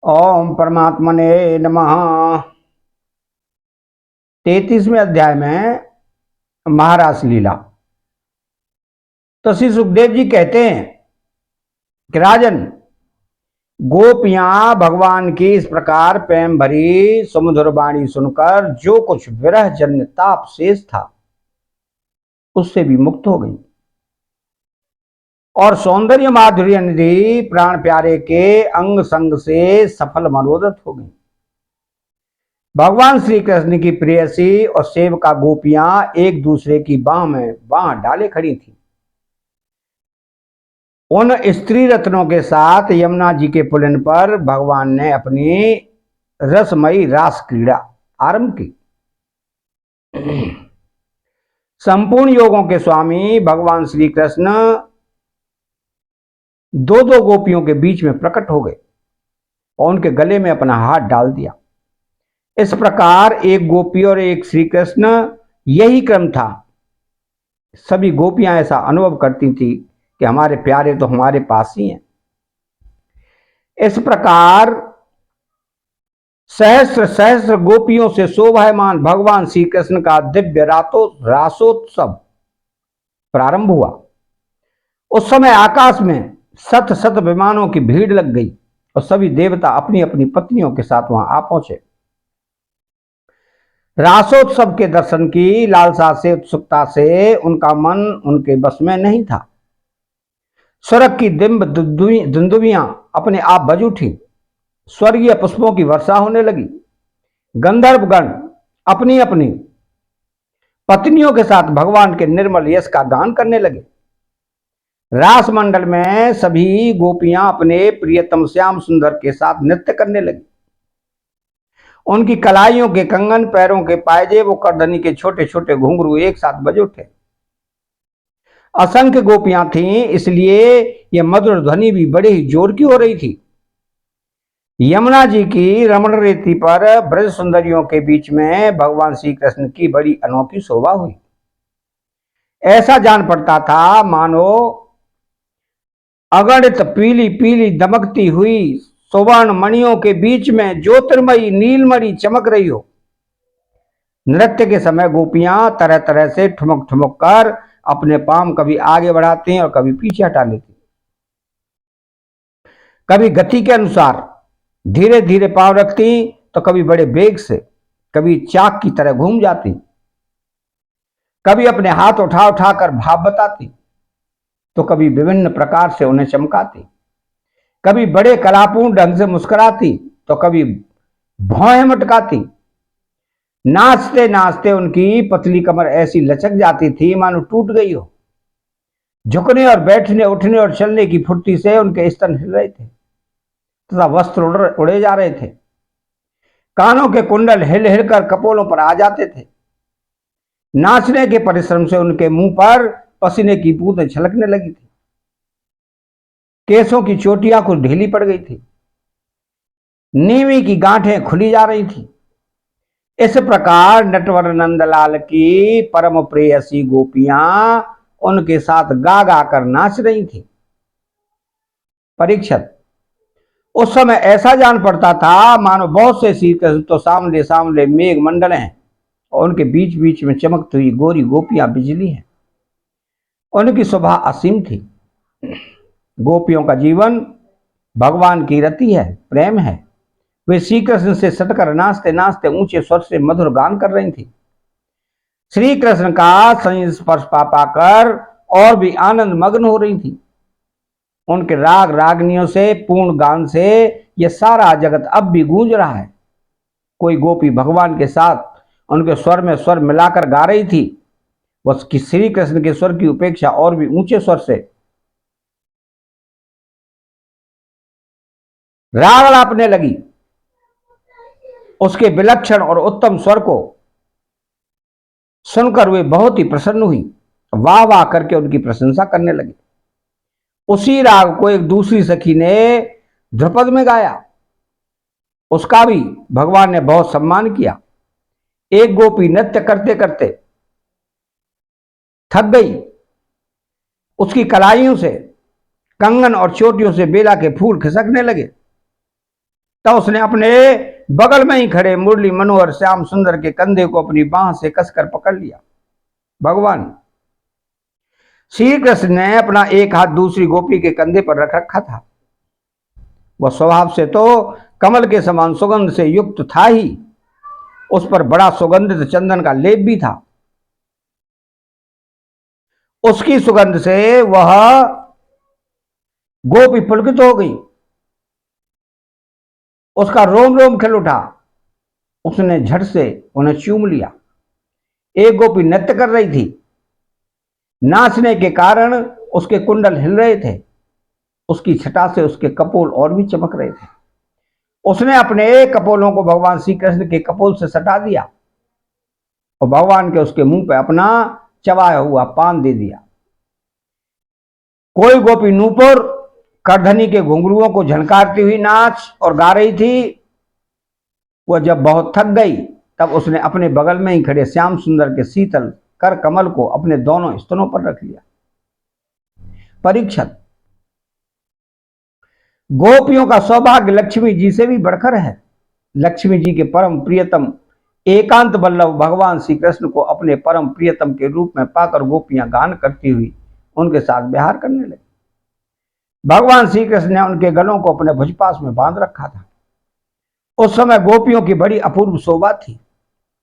ओम परमात्मने नमः। 33वें अध्याय में महारास लीला। तो श्री सुखदेव जी कहते हैं कि राजन, गोपियां भगवान की इस प्रकार प्रेम भरी समुद्र वाणी सुनकर जो कुछ विरह जन्य ताप शेष था उससे भी मुक्त हो गई और सौंदर्य माधुर्य निधि प्राण प्यारे के अंग संग से सफल मनोरथ हो गई। भगवान श्री कृष्ण की प्रेयसी और सेवका गोपियां एक दूसरे की बाह में बाह डाले खड़ी थी। उन स्त्री रत्नों के साथ यमुना जी के पुलिन पर भगवान ने अपनी रसमयी रास क्रीड़ा आरंभ की। संपूर्ण योगों के स्वामी भगवान श्री कृष्ण दो दो गोपियों के बीच में प्रकट हो गए और उनके गले में अपना हाथ डाल दिया। इस प्रकार एक गोपी और एक श्री कृष्ण, यही क्रम था। सभी गोपियां ऐसा अनुभव करती थी कि हमारे प्यारे तो हमारे पास ही हैं। इस प्रकार सहस्र सहस्र गोपियों से शोभायमान भगवान श्री कृष्ण का दिव्य रासोत्सव प्रारंभ हुआ। उस समय आकाश में शत शत विमानों की भीड़ लग गई और सभी देवता अपनी अपनी पत्नियों के साथ वहां आ पहुंचे। रासोत्सव के दर्शन की लालसा से, उत्सुकता से उनका मन उनके बस में नहीं था। स्वर्ग की दिंब दुंदुभियां अपने आप बज उठी, स्वर्गीय पुष्पों की वर्षा होने लगी। गंधर्वगण अपनी अपनी पत्नियों के साथ भगवान के निर्मल यश का गान करने लगे। रास मंडल में सभी गोपियां अपने प्रियतम श्याम सुंदर के साथ नृत्य करने लगी। उनकी कलाइयों के कंगन, पैरों के पायजेब, करधनी के छोटे छोटे घुंघरू एक साथ बज उठे। असंख्य गोपियां थीं, इसलिए यह मधुर ध्वनि भी बड़े ही जोर की हो रही थी। यमुना जी की रमण रेती पर ब्रज सुंदरियों के बीच में भगवान श्री कृष्ण की बड़ी अनोखी शोभा हुई। ऐसा जान पड़ता था मानो अगणित पीली पीली दमकती हुई सुवर्ण मणियों के बीच में ज्योतिर्मयी नीलमणि चमक रही हो। नृत्य के समय गोपियां तरह तरह से ठुमक ठुमक कर अपने पांव कभी आगे बढ़ाती हैं और कभी पीछे हटा लेती। कभी गति के अनुसार धीरे धीरे पांव रखती तो कभी बड़े वेग से, कभी चाक की तरह घूम जाती, कभी अपने हाथ उठा उठाकर भाव बताती तो कभी विभिन्न प्रकार से उन्हें चमकाती, कभी बड़े कलापूर्ण ढंग से मुस्कुराती तो कभी भौहें मटकाती। नाचते नाचते उनकी पतली कमर ऐसी लचक जाती थी मानो टूट गई हो। झुकने और बैठने, उठने और चलने की फुर्ती से उनके स्तन हिल रहे थे तथा वस्त्र उड़े जा रहे थे। कानों के कुंडल हिल हिलकर कपोलों पर आ जाते थे। नाचने के परिश्रम से उनके मुंह पर पसीने की बूंदें छलकने लगी थी। केसों की चोटियां कुछ ढीली पड़ गई थी। नीवी की गांठें खुली जा रही थी। इस प्रकार नटवर नंदलाल की परम प्रेयसी गोपियां उनके साथ गा गा कर नाच रही थी। परीक्षित, उस समय ऐसा जान पड़ता था मानो बहुत से श्री कृष्ण तो सामने सामने मेघ मंडल हैं और उनके बीच बीच में चमकती हुई गोरी गोपियां बिजली हैं। उनकी शोभा असीम थी। गोपियों का जीवन भगवान की रति है, प्रेम है। वे श्री कृष्ण से सटकर नाचते नाचते ऊंचे स्वर से मधुर गान कर रही थी। श्री कृष्ण का संस्पर्श पा पाकर और भी आनंद मग्न हो रही थी। उनके राग रागनियों से, पूर्ण गान से यह सारा जगत अब भी गूंज रहा है। कोई गोपी भगवान के साथ उनके स्वर में स्वर मिलाकर गा रही थी। वह श्री कृष्ण के स्वर की उपेक्षा और भी ऊंचे स्वर से राग अलापने लगी। उसके विलक्षण और उत्तम स्वर को सुनकर वे बहुत ही प्रसन्न हुई, वाह वाह करके उनकी प्रशंसा करने लगे। उसी राग को एक दूसरी सखी ने ध्रुपद में गाया, उसका भी भगवान ने बहुत सम्मान किया। एक गोपी नृत्य करते करते थक गई। उसकी कलाइयों से, कंगन और चोटियों से बेला के फूल खिसकने लगे। तब उसने अपने बगल में ही खड़े मुरली मनोहर श्याम सुंदर के कंधे को अपनी बांह से कसकर पकड़ लिया। भगवान श्री कृष्ण ने अपना एक हाथ दूसरी गोपी के कंधे पर रख रखा था। वह स्वभाव से तो कमल के समान सुगंध से युक्त था ही, उस पर बड़ा सुगंधित चंदन का लेप भी था। उसकी सुगंध से वह गोपी पुलकित हो गई, उसका रोम रोम खिल उठा। उसने झट से उन्हें चूम लिया। एक गोपी नृत्य कर रही थी, नाचने के कारण उसके कुंडल हिल रहे थे, उसकी छटा से उसके कपोल और भी चमक रहे थे। उसने अपने कपोलों को भगवान श्री कृष्ण के कपोल से सटा दिया और भगवान के उसके मुंह पे अपना चबाया हुआ पान दे दिया। कोई गोपी नूपुर करधनी के घुंघरुओं को झनकारती हुई नाच और गा रही थी। वह जब बहुत थक गई तब उसने अपने बगल में ही खड़े श्याम सुंदर के शीतल कर कमल को अपने दोनों स्तनों पर रख लिया। परीक्षित, गोपियों का सौभाग्य लक्ष्मी जी से भी बढ़कर है। लक्ष्मी जी के परम प्रियतम एकांत बल्लभ भगवान श्री कृष्ण को अपने परम प्रियतम के रूप में पाकर गोपियां गान करती हुई उनके साथ विहार करने लगी। भगवान श्री कृष्ण ने उनके गलों को अपने भुजपास में बांध रखा था। उस समय गोपियों की बड़ी अपूर्व शोभा थी।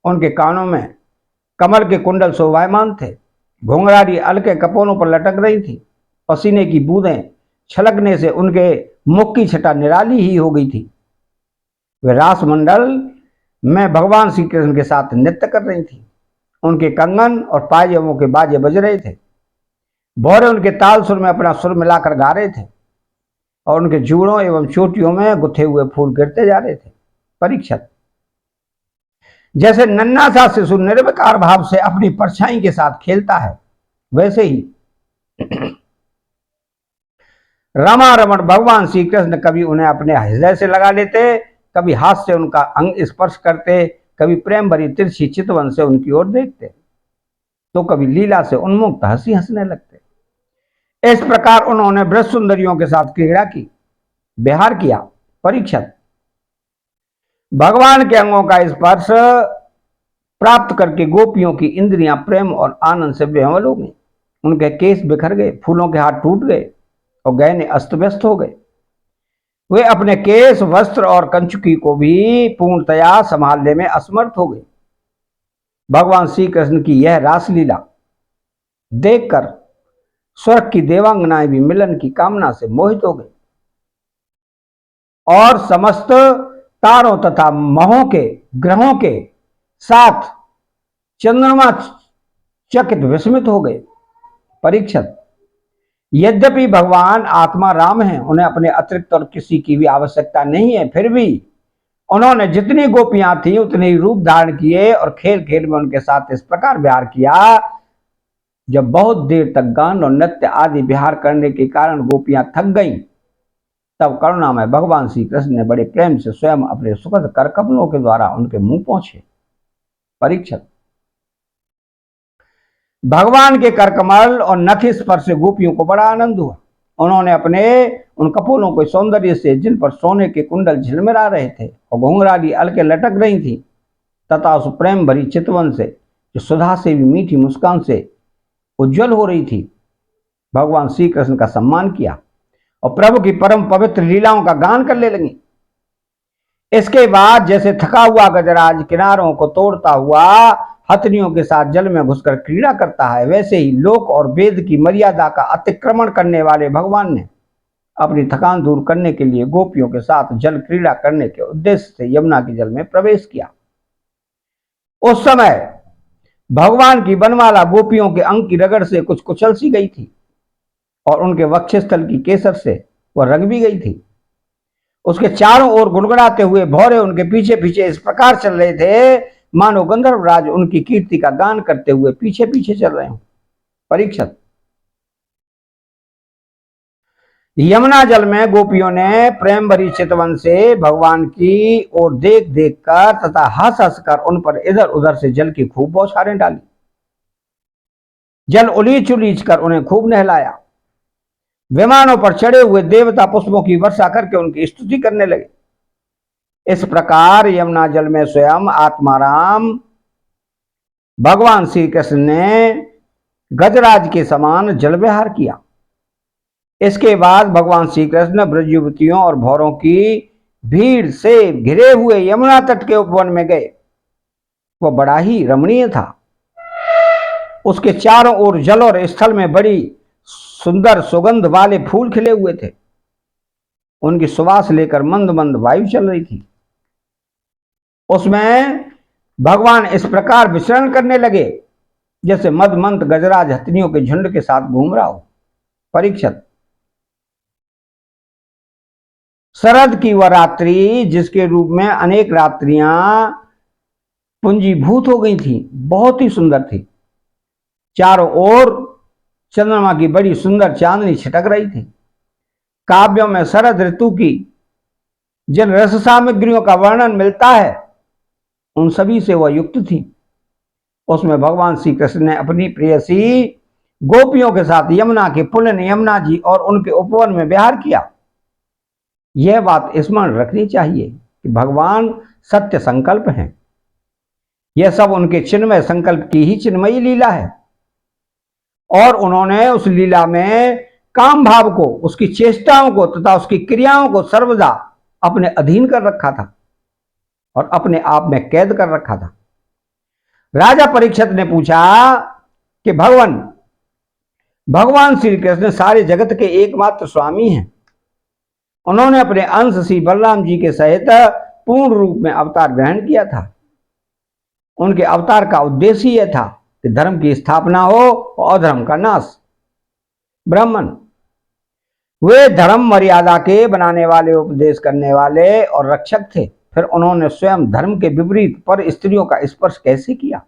उनके कानों में कमल के कुंडल शोभायमान थे, घुंघराली अलके कपोलों पर लटक रही थी, पसीने की बूंदें छलकने से उनके मुख की छटा निराली ही हो गई थी। वे रास मंडल में भगवान श्री कृष्ण के साथ नृत्य कर रही थी। उनके कंगन और पायजेबों के बाजे बज रहे थे, भौरे उनके ताल सुर में अपना सुर मिलाकर गा रहे थे और उनके जूड़ों एवं चोटियों में गुथे हुए फूल गिरते जा रहे थे। परीक्षित, जैसे नन्हा सा शिशु निर्विकार भाव से अपनी परछाई के साथ खेलता है, वैसे ही रमा रमण भगवान श्री कृष्ण कभी उन्हें अपने हृदय से लगा लेते, कभी हाथ से उनका अंग स्पर्श करते, कभी प्रेम भरी तिरछी चितवन से उनकी ओर देखते, तो कभी लीला से उन्मुक्त हंसी हंसने लगते। इस प्रकार उन्होंने ब्रज सुंदरियों के साथ क्रीड़ा की, विहार किया। परीक्षित, भगवान के अंगों का स्पर्श प्राप्त करके गोपियों की इंद्रियां प्रेम और आनंद से बेहल हो गई। उनके केस बिखर गए, फूलों के हाथ टूट गए और गहने अस्त व्यस्त हो गए। वे अपने केस, वस्त्र और कंचुकी को भी पूर्णतया संभालने में असमर्थ हो गए। भगवान श्री कृष्ण की यह रासलीला देखकर स्वर्ग की देवांगनाएं भी मिलन की कामना से मोहित हो गई और समस्त तारों तथा महों के ग्रहों के साथ चंद्रमा चकित विस्मित हो गए। परीक्षित, यद्यपि भगवान आत्मा राम हैं, उन्हें अपने अतिरिक्त और किसी की भी आवश्यकता नहीं है, फिर भी उन्होंने जितनी गोपियां थी उतने ही रूप धारण किए और खेल खेल में उनके साथ इस प्रकार विहार किया। जब बहुत देर तक गान और नृत्य आदि विहार करने के कारण गोपियां थक गईं, तब करुणा में भगवान श्री कृष्ण ने बड़े प्रेम से स्वयं अपने सुखद करकमलों के द्वारा उनके मुंह पहुंचे। परीक्षित, भगवान के करकमल और नख स्पर्श से गोपियों को बड़ा आनंद हुआ। उन्होंने अपने उन कपोलों को सौंदर्य से, जिन पर सोने के कुंडल झिलमिला रहे थे और घुंघराली अलके लटक रही थी, तथा उस प्रेम भरी चितवन से जो सुधा से भी मीठी मुस्कान से उज्जवल हो रही थी, भगवान श्री कृष्ण का सम्मान किया और प्रभु की परम पवित्र लीलाओं का गान करने लगी। इसके बाद जैसे थका हुआ गजराज किनारों को तोड़ता हुआ हथनियों के साथ जल में घुसकर क्रीड़ा करता है, वैसे ही लोक और वेद की मर्यादा का अतिक्रमण करने वाले भगवान ने अपनी थकान दूर करने के लिए गोपियों के साथ जल क्रीड़ा करने के उद्देश्य से यमुना के जल में प्रवेश किया। उस समय भगवान की बनमाला गोपियों के अंग की रगड़ से कुछ कुचल सी गई थी और उनके वक्षस्थल की केसर से वह रंग भी गई थी। उसके चारों ओर गुनगुनाते हुए भौरे उनके पीछे पीछे इस प्रकार चल रहे थे मानो गंधर्वराज उनकी कीर्ति का गान करते हुए पीछे पीछे चल रहे हों। परीक्षित, यमुना जल में गोपियों ने प्रेम भरी चितवन से भगवान की ओर देख देख कर तथा हंस हंस कर उन पर इधर उधर से जल की खूब बौछारें डाली। जल उलीच उलीच कर उन्हें खूब नहलाया। विमानों पर चढ़े हुए देवता पुष्पों की वर्षा करके उनकी स्तुति करने लगे। इस प्रकार यमुना जल में स्वयं आत्माराम भगवान श्री कृष्ण ने गजराज के समान जल विहार किया। इसके बाद भगवान श्री कृष्ण ब्रज युवतियों और भौरों की भीड़ से घिरे हुए यमुना तट के उपवन में गए। वह बड़ा ही रमणीय था। उसके चारों ओर जल और स्थल में बड़ी सुंदर सुगंध वाले फूल खिले हुए थे। उनकी सुवास लेकर मंद मंद वायु चल रही थी। उसमें भगवान इस प्रकार विचरण करने लगे जैसे मदमंत गजराज हथनियों के झुंड के साथ घूम रहा हो। परीक्षित, शरद की वह रात्रि जिसके रूप में अनेक रात्रियां पुंजीभूत हो गई थी, बहुत ही सुंदर थी। चारों ओर चंद्रमा की बड़ी सुंदर चांदनी छिटक रही थी। काव्यों में शरद ऋतु की जिन रस सामग्रियों का वर्णन मिलता है उन सभी से वह युक्त थी। उसमें भगवान श्री कृष्ण ने अपनी प्रेयसी गोपियों के साथ यमुना के पुलिन यमुना जी और उनके उपवन में विहार किया। यह बात स्मरण रखनी चाहिए कि भगवान सत्य संकल्प हैं। यह सब उनके चिन्मय संकल्प की ही चिन्मयी लीला है और उन्होंने उस लीला में काम भाव को, उसकी चेष्टाओं को तथा उसकी क्रियाओं को सर्वदा अपने अधीन कर रखा था और अपने आप में कैद कर रखा था। राजा परीक्षित ने पूछा कि भगवान श्री कृष्ण सारे जगत के एकमात्र स्वामी हैं। उन्होंने अपने अंश श्री बलराम जी के सहित पूर्ण रूप में अवतार ग्रहण किया था। उनके अवतार का उद्देश्य यह था कि धर्म की स्थापना हो और अधर्म का नाश। ब्राह्मण, वे धर्म मर्यादा के बनाने वाले, उपदेश करने वाले और रक्षक थे। फिर उन्होंने स्वयं धर्म के विपरीत पर स्त्रियों का स्पर्श कैसे किया?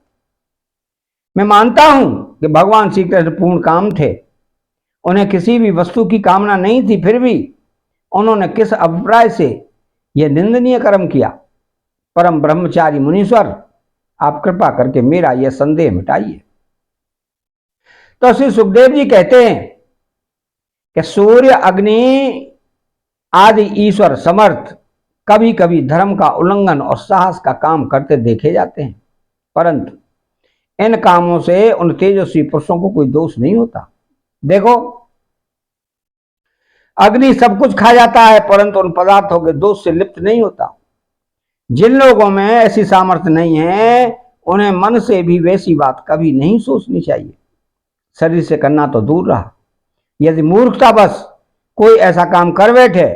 मैं मानता हूं कि भगवान श्री कृष्ण पूर्ण काम थे। उन्हें किसी भी वस्तु की कामना नहीं थी, फिर भी उन्होंने किस अभिप्राय से यह निंदनीय कर्म किया? परम ब्रह्मचारी मुनीश्वर, आप कृपा करके मेरा यह संदेह मिटाइए। तो श्री सुखदेव जी कहते हैं कि सूर्य, अग्नि आदि ईश्वर समर्थ कभी कभी धर्म का उल्लंघन और साहस का काम करते देखे जाते हैं, परंतु इन कामों से उन तेजस्वी पुरुषों को कोई दोष नहीं होता। देखो, अग्नि सब कुछ खा जाता है परंतु उन पदार्थों के दोष से लिप्त नहीं होता। जिन लोगों में ऐसी सामर्थ्य नहीं है उन्हें मन से भी वैसी बात कभी नहीं सोचनी चाहिए। शरीर से करना तो दूर रहा, यदि मूर्खता बस कोई ऐसा काम कर बैठे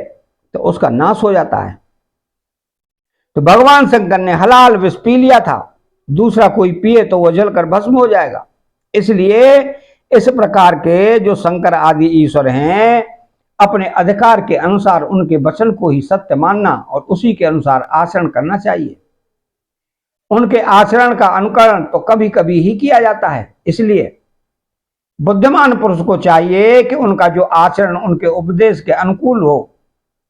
तो उसका नाश हो जाता है। तो भगवान शंकर ने हलाल विष पी लिया था, दूसरा कोई पिए तो वह जलकर भस्म हो जाएगा। इसलिए इस प्रकार के जो शंकर आदि ईश्वर हैं, अपने अधिकार के अनुसार उनके वचन को ही सत्य मानना और उसी के अनुसार आचरण करना चाहिए। उनके आचरण का अनुकरण तो कभी कभी ही किया जाता है। इसलिए बुद्धिमान पुरुष को चाहिए कि उनका जो आचरण उनके उपदेश के अनुकूल हो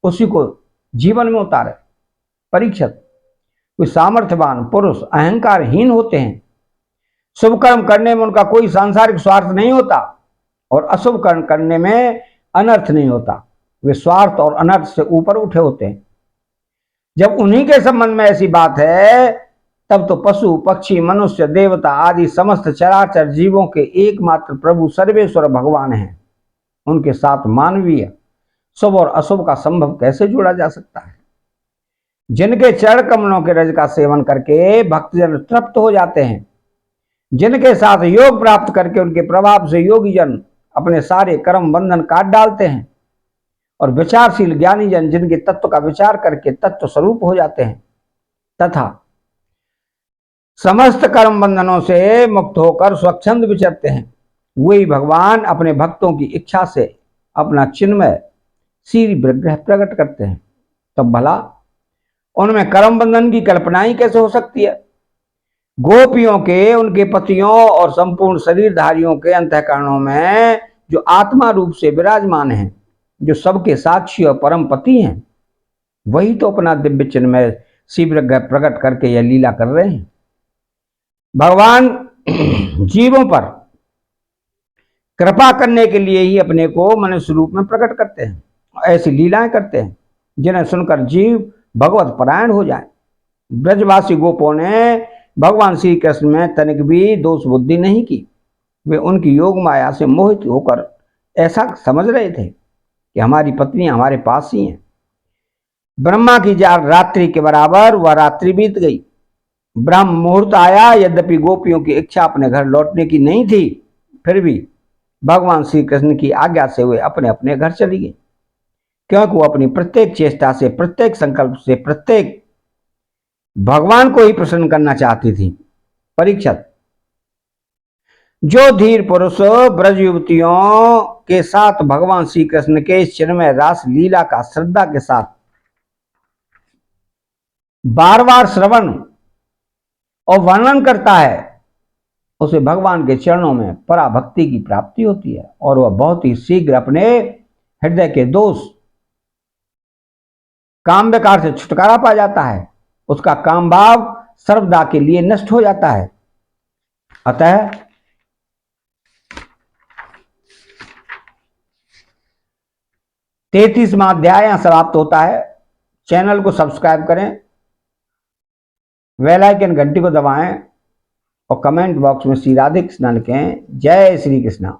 उसी को जीवन में उतारे। परीक्षित, कोई सामर्थ्यवान पुरुष अहंकारहीन होते हैं। शुभ कर्म करने में उनका कोई सांसारिक स्वार्थ नहीं होता और अशुभ कर्म करने में अनर्थ नहीं होता। वे स्वार्थ और अनर्थ से ऊपर उठे होते हैं। जब उन्हीं के संबंध में ऐसी बात है तब तो पशु, पक्षी, मनुष्य, देवता आदि समस्त चराचर जीवों के एकमात्र प्रभु सर्वेश्वर भगवान हैं। उनके साथ मानवीय शुभ और अशुभ का संभव कैसे जोड़ा जा सकता है? जिनके चरण कमलों के रज का सेवन करके भक्तजन तृप्त हो जाते हैं, जिनके साथ योग प्राप्त करके उनके प्रभाव से योगी जन अपने सारे कर्म बंधन काट डालते हैं और विचारशील ज्ञानी जन जिनके तत्व का विचार करके तत्व स्वरूप हो जाते हैं तथा समस्त कर्म बंधनों से मुक्त होकर स्वच्छंद विचरते हैं, वही भगवान अपने भक्तों की इच्छा से अपना चिन्मय श्री विग्रह प्रकट करते हैं। तब भला उनमें कर्म बंधन की कल्पना ही कैसे हो सकती है? गोपियों के, उनके पतियों और संपूर्ण शरीरधारियों के अंतःकरणों में जो आत्मा रूप से विराजमान हैं, जो सबके साक्षी और परम पति हैं, वही तो अपना दिव्य चिन्मय शीघ्र प्रकट करके यह लीला कर रहे हैं। भगवान जीवों पर कृपा करने के लिए ही अपने को मनुष्य रूप में प्रकट करते हैं, ऐसी लीलाएं करते हैं जिन्हें सुनकर जीव भगवत परायण हो जाएं। ब्रजवासी गोपों ने भगवान श्री कृष्ण में तनिक भी दोष बुद्धि नहीं की। वे उनकी योग माया से मोहित होकर ऐसा समझ रहे थे कि हमारी पत्नियां हमारे पास ही हैं। ब्रह्मा की रात्रि के बराबर वह रात्रि बीत गई। ब्रह्म मुहूर्त आया। यद्यपि गोपियों की इच्छा अपने घर लौटने की नहीं थी, फिर भी भगवान श्री कृष्ण की आज्ञा से वे अपने अपने घर चली गई, क्योंकि वो अपनी प्रत्येक चेष्टा से, प्रत्येक संकल्प से, प्रत्येक भगवान को ही प्रसन्न करना चाहती थी। परीक्षित, जो धीर पुरुष ब्रज युवतियों के साथ भगवान श्री कृष्ण के चिन्मय रास लीला का श्रद्धा के साथ बार बार श्रवण और वर्णन करता है, उसे भगवान के चरणों में पराभक्ति की प्राप्ति होती है और वह बहुत ही शीघ्र अपने हृदय के दोष, काम विकार से छुटकारा पा जाता है। उसका काम भाव सर्वदा के लिए नष्ट हो जाता है। अतः 33वां अध्याय यहां समाप्त होता है। चैनल को सब्सक्राइब करें, बेल आइकन घंटी को दबाएं और कमेंट बॉक्स में श्री राधे कृष्ण लिखें। जय श्री कृष्ण।